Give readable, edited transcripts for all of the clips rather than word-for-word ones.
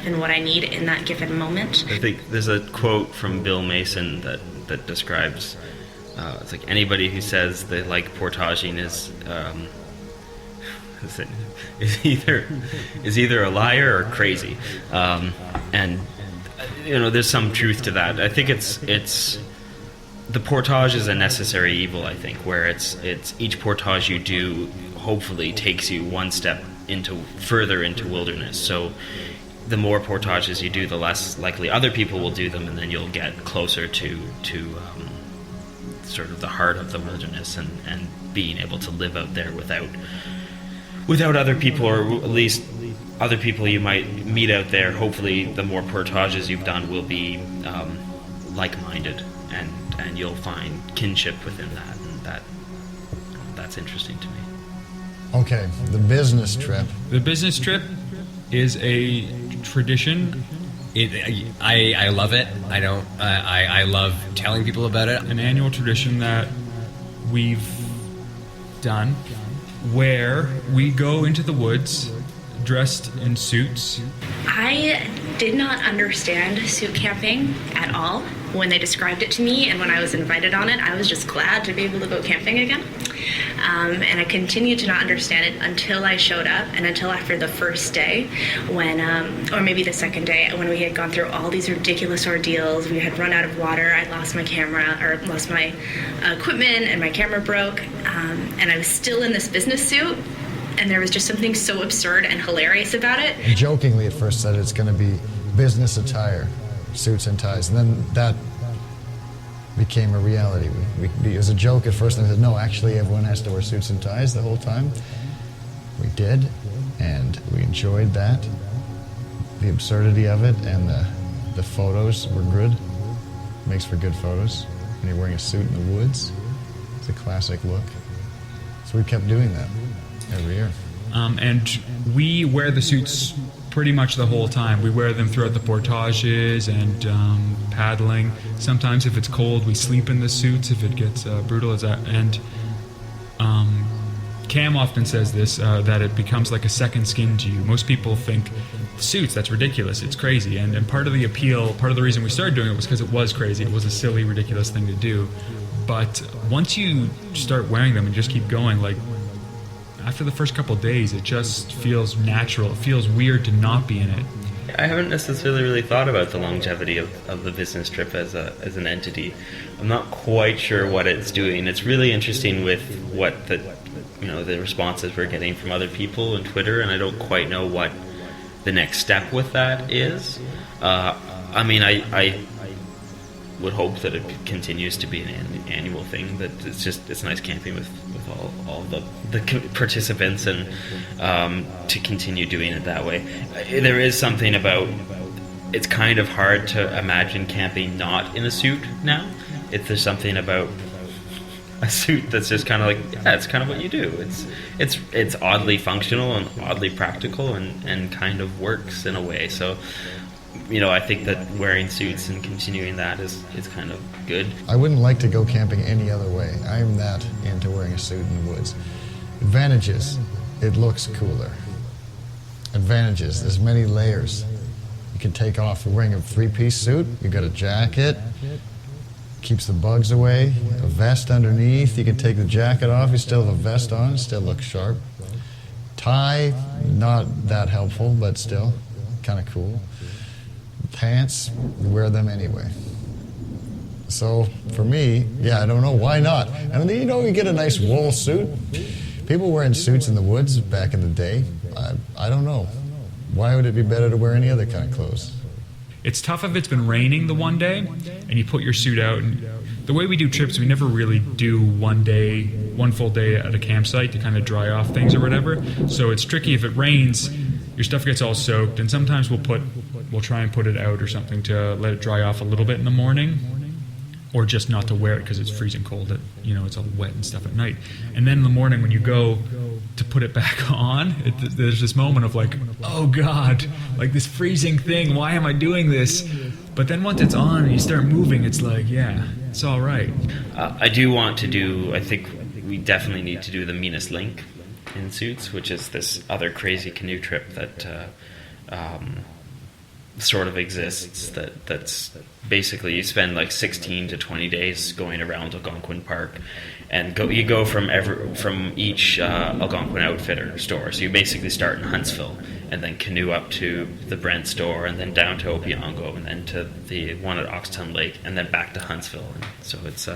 and what I need in that given moment. I think there's a quote from Bill Mason that describes it's like anybody who says they like portaging is either a liar or crazy, and there's some truth to that. I think it's the portage is a necessary evil. I think where it's each portage you do hopefully takes you one step further into wilderness. So the more portages you do, the less likely other people will do them, and then you'll get closer to sort of the heart of the wilderness and being able to live out there without other people, or at least other people you might meet out there. Hopefully the more portages you've done will be like-minded, and you'll find kinship within that, and that's interesting to me. Okay, the business trip. The business trip is a tradition. I love it. I love telling people about it. An annual tradition that we've done where we go into the woods dressed in suits. I did not understand suit camping at all when they described it to me, and when I was invited on it, I was just glad to be able to go camping again. And I continued to not understand it until I showed up, and until after the first day, when, or maybe the second day, when we had gone through all these ridiculous ordeals. We had run out of water. I lost my camera, or lost my equipment, and my camera broke. And I was still in this business suit, and there was just something so absurd and hilarious about it. I jokingly at first said it's going to be business attire, suits and ties, and then that became a reality. It was a joke at first, and I said, no, actually everyone has to wear suits and ties the whole time. We did, and we enjoyed that. The absurdity of it, and the photos were good. It makes for good photos when you're wearing a suit in the woods. It's a classic look. So we kept doing that every year. And we wear the suits pretty much the whole time. We wear them throughout the portages and paddling. Sometimes if it's cold, we sleep in the suits if it gets brutal as that. And Cam often says this, that it becomes like a second skin to you. Most people think, suits, that's ridiculous, it's crazy. And part of the appeal, part of the reason we started doing it was because it was crazy. It was a silly, ridiculous thing to do. But once you start wearing them and just keep going, like, after the first couple of days, it just feels natural. It feels weird to not be in it. I haven't necessarily really thought about the longevity of the business trip as an entity. I'm not quite sure what it's doing. It's really interesting with what the responses we're getting from other people on Twitter, and I don't quite know what the next step with that is. I would hope that it continues to be an annual thing. That it's nice camping with all the participants, and to continue doing it that way. There is something about, it's kind of hard to imagine camping not in a suit now. There's something about a suit that's just kind of like, yeah, it's kind of what you do. It's oddly functional and oddly practical, and kind of works in a way. So I think that wearing suits and continuing that is kind of good. I wouldn't like to go camping any other way. I'm that into wearing a suit in the woods. Advantages, it looks cooler. Advantages, there's many layers. You can take off, you're wearing a three-piece suit, you got a jacket, keeps the bugs away, a vest underneath, you can take the jacket off, you still have a vest on, still looks sharp. Tie, not that helpful, but still kind of cool. Pants, you wear them anyway. So for me, I don't know, why not? I mean, you get a nice wool suit. People wearing suits in the woods back in the day, I don't know. Why would it be better to wear any other kind of clothes? It's tough if it's been raining the one day and you put your suit out. And the way we do trips, we never really do one full day at a campsite to kind of dry off things or whatever. So it's tricky if it rains. Your stuff gets all soaked, and sometimes we'll try and put it out or something to let it dry off a little bit in the morning, or just not to wear it because it's freezing cold. It's all wet and stuff at night. And then in the morning when you go to put it back on, there's this moment of like, oh God, like this freezing thing, why am I doing this? But then once it's on and you start moving, it's like, yeah, it's all right. I think we definitely need to do the Minas Link in suits, which is this other crazy canoe trip that sort of exists. That's basically you spend like 16 to 20 days going around Algonquin Park, and you go from each Algonquin Outfitter store. So you basically start in Huntsville, and then canoe up to the Brent store, and then down to Opeongo, and then to the one at Oxton Lake, and then back to Huntsville. And so it's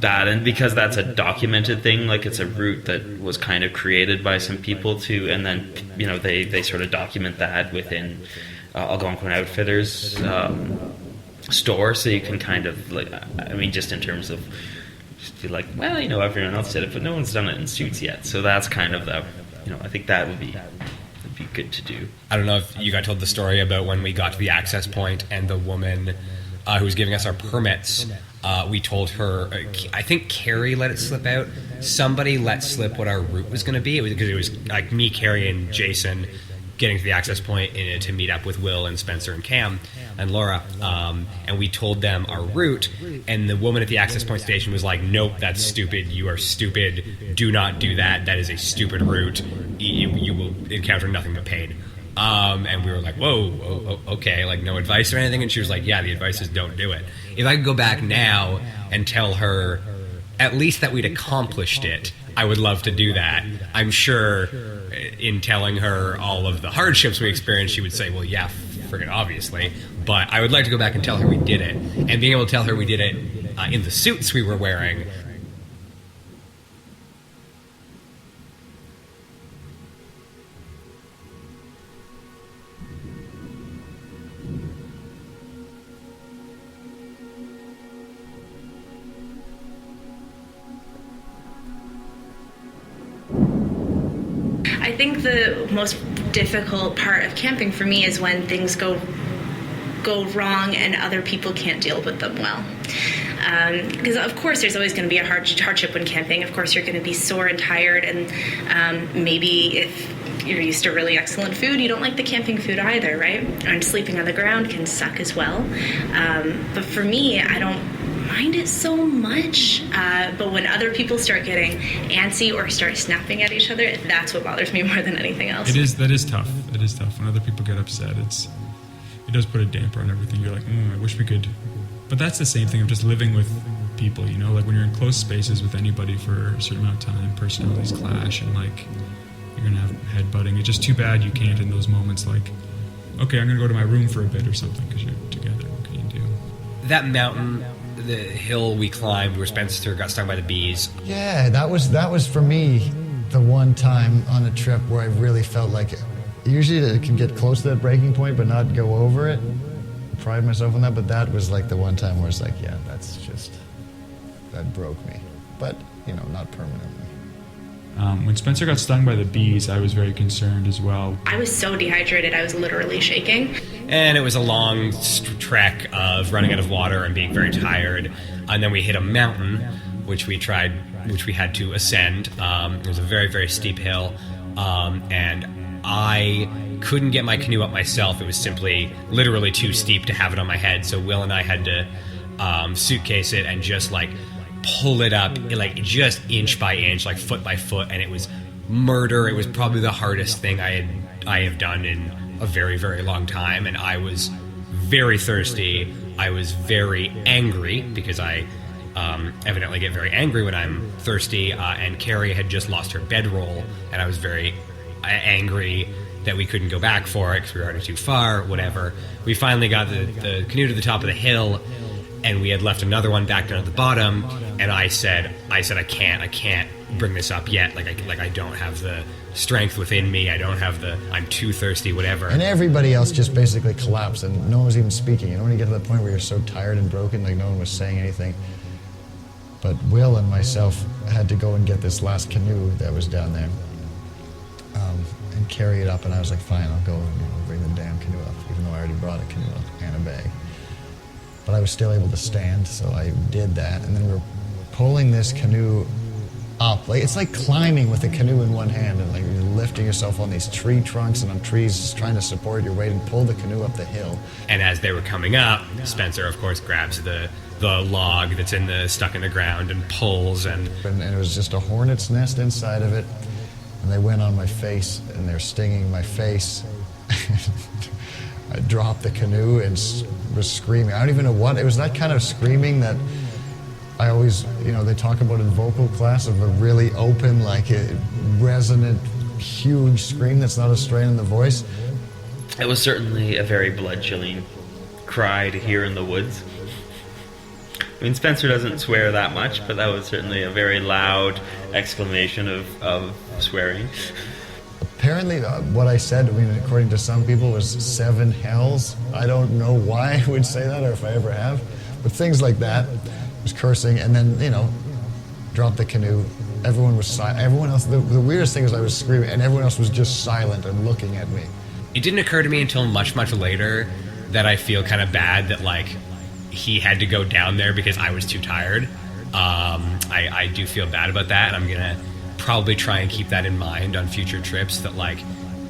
that, and because that's a documented thing, like it's a route that was kind of created by some people too, and then they sort of document that within Algonquin Outfitters store, so you can kind of just in terms of just be like, well, everyone else did it, but no one's done it in suits yet. So that's kind of the, I think that would be good to do. I don't know if you got told the story about when we got to the access point and the woman who was giving us our permits. We told her, I think Carrie let it slip out. Somebody let slip what our route was going to be. Because it was like me, Carrie, and Jason getting to the access point to meet up with Will and Spencer and Cam and Laura. And we told them our route. And the woman at the access point station was like, nope, that's stupid. You are stupid. Do not do that. That is a stupid route. You will encounter nothing but pain. And we were like, whoa, okay, like no advice or anything? And she was like, yeah, the advice is don't do it. If I could go back now and tell her at least that we'd accomplished it, I would love to do that. I'm sure in telling her all of the hardships we experienced, she would say, well, yeah, friggin' obviously. But I would like to go back and tell her we did it. And being able to tell her we did it in the suits we were wearing. I think the most difficult part of camping for me is when things go wrong and other people can't deal with them well. Because of course there's always going to be a hardship when camping. Of course you're going to be sore and tired, and maybe if you're used to really excellent food, you don't like the camping food either, right? And sleeping on the ground can suck as well. But for me, I don't mind it so much, but when other people start getting antsy or start snapping at each other, that's what bothers me more than anything else. That is tough. It is tough when other people get upset. It does put a damper on everything. You're like, I wish we could. But that's the same thing of just living with people, like when you're in close spaces with anybody for a certain amount of time, personalities clash, and like you're gonna have headbutting. It's just too bad you can't in those moments like, okay, I'm gonna go to my room for a bit or something because you're together. What can you do? That mountain, the hill we climbed where Spencer got stung by the bees. Yeah, that was for me the one time on a trip where I really felt like usually it can get close to that breaking point but not go over it. I pride myself on that, but that was like the one time where it's like, yeah, that broke me. But, not permanently. When Spencer got stung by the bees, I was very concerned as well. I was so dehydrated, I was literally shaking. And it was a long trek of running out of water and being very tired. And then we hit a mountain, which we had to ascend. It was a very, very steep hill. And I couldn't get my canoe up myself. It was simply literally too steep to have it on my head. So Will and I had to suitcase it and just like pull it up, like just inch by inch, like foot by foot. And it was murder. It was probably the hardest thing I have done in a very, very long time. And I was very thirsty. I was very angry because I evidently get very angry when I'm thirsty. And Carrie had just lost her bedroll, and I was very angry that we couldn't go back for it because we were already too far, whatever. We finally got the canoe to the top of the hill, and we had left another one back down at the bottom, and I said I can't bring this up yet. Like I don't have the strength within me. I'm too thirsty, whatever. And everybody else just basically collapsed, and no one was even speaking. And when you get to the point where you're so tired and broken, like no one was saying anything. But Will and myself had to go and get this last canoe that was down there, and carry it up. And I was like, fine, I'll go and bring the damn canoe up, even though I already brought a canoe up and a bag. But I was still able to stand, so I did that. And then we were pulling this canoe up. Like it's like climbing with a canoe in one hand, and like you're lifting yourself on these tree trunks and on trees, just trying to support your weight and pull the canoe up the hill. And as they were coming up, Spencer, of course, grabs the log that's stuck in the ground and pulls. And it was just a hornet's nest inside of it. And they went on my face, and they're stinging my face. I dropped the canoe and was screaming. I don't even know what. It was that kind of screaming that I always, they talk about in vocal class of a really open, like a resonant, huge scream that's not a strain in the voice. It was certainly a very blood-chilling cry to hear in the woods. I mean, Spencer doesn't swear that much, but that was certainly a very loud exclamation of swearing. Apparently, what I said, according to some people, was 7 hells. I don't know why I would say that or if I ever have, but things like that. I was cursing, and then, dropped the canoe. Everyone was silent. Everyone else, the weirdest thing is I was screaming, and everyone else was just silent and looking at me. It didn't occur to me until much, much later that I feel kind of bad that, like, he had to go down there because I was too tired. I do feel bad about that, and I'm going to probably try and keep that in mind on future trips, that, like,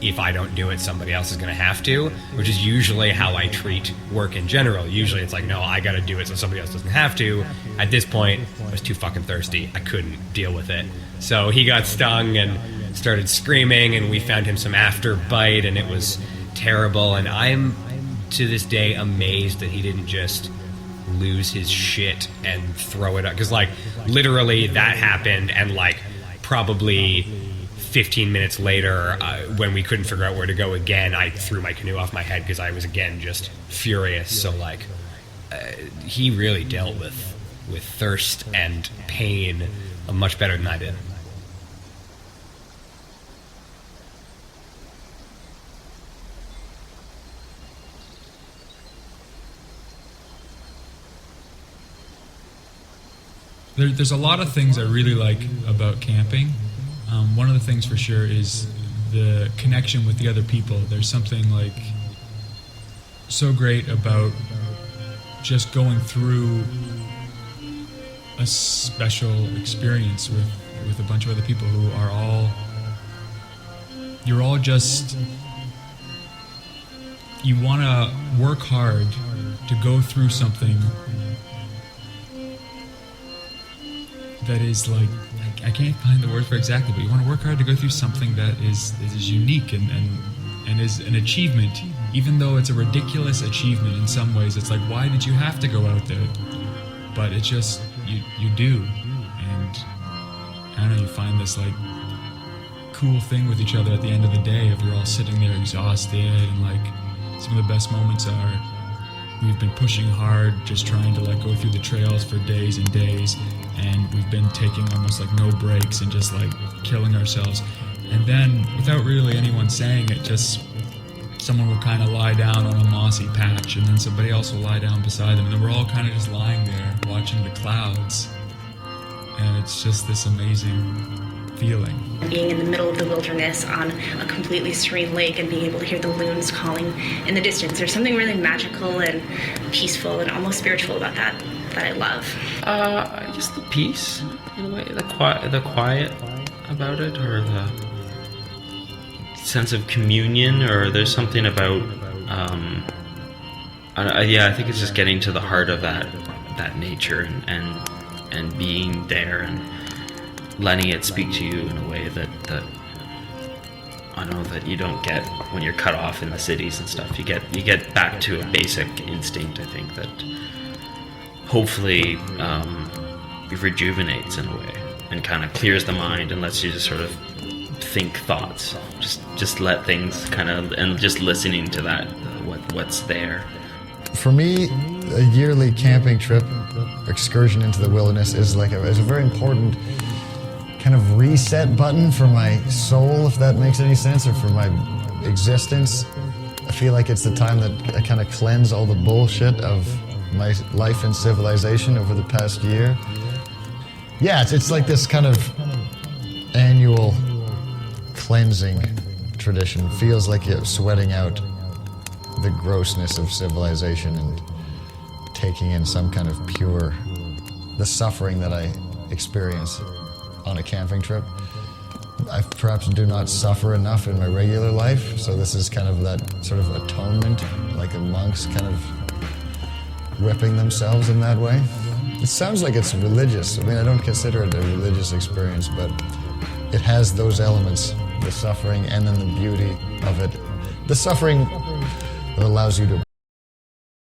if I don't do it, somebody else is going to have to, which is usually how I treat work in general. Usually it's like, no, I got to do it so somebody else doesn't have to. At this point, I was too fucking thirsty. I couldn't deal with it. So he got stung and started screaming, and we found him some after bite, and it was terrible. And I'm, to this day, amazed that he didn't just lose his shit and throw it up. Because, like, literally that happened, and, like, probably 15 minutes later, when we couldn't figure out where to go again, I threw my canoe off my head because I was, again, just furious. So, like, he really dealt with thirst and pain much better than I did. There's a lot of things I really like about camping. One of the things for sure is the connection with the other people. There's something like so great about just going through a special experience with a bunch of other people who are you're all just, you want to work hard to go through something that is like, I can't find the word for exactly, but you want to work hard to go through something that is unique and is an achievement, even though it's a ridiculous achievement in some ways. It's like, why did you have to go out there? But it's just, you do. And I don't know, you find this like cool thing with each other at the end of the day if you're all sitting there exhausted, and like some of the best moments are we've been pushing hard, just trying to like go through the trails for days and days, and we've been taking almost like no breaks and just like killing ourselves. And then, without really anyone saying it, just someone will kind of lie down on a mossy patch, and then somebody else will lie down beside them, and then we're all kind of just lying there watching the clouds. And it's just this amazing feeling. Being in the middle of the wilderness on a completely serene lake and being able to hear the loons calling in the distance, there's something really magical and peaceful and almost spiritual about that I love. I guess the peace, in a way, the quiet about it, or the sense of communion, or there's something about, I think it's just getting to the heart of that nature and being there and letting it speak to you in a way that I don't know, that you don't get when you're cut off in the cities and stuff. You get back to a basic instinct, I think, that hopefully rejuvenates in a way and kind of clears the mind and lets you just sort of think thoughts. Just let things kind of, and just listening to that, what's there. For me, a yearly camping trip, excursion into the wilderness is is a very important kind of reset button for my soul, if that makes any sense, or for my existence. I feel like it's the time that I kind of cleanse all the bullshit of my life in civilization over the past year. Yeah, it's like this kind of annual cleansing tradition. Feels like you're sweating out the grossness of civilization and taking in some kind of the suffering that I experience on a camping trip. I perhaps do not suffer enough in my regular life, so this is kind of that sort of atonement, like the monks kind of whipping themselves in that way. It sounds like it's religious. I mean, I don't consider it a religious experience, but it has those elements, the suffering and then the beauty of it. The suffering that allows you to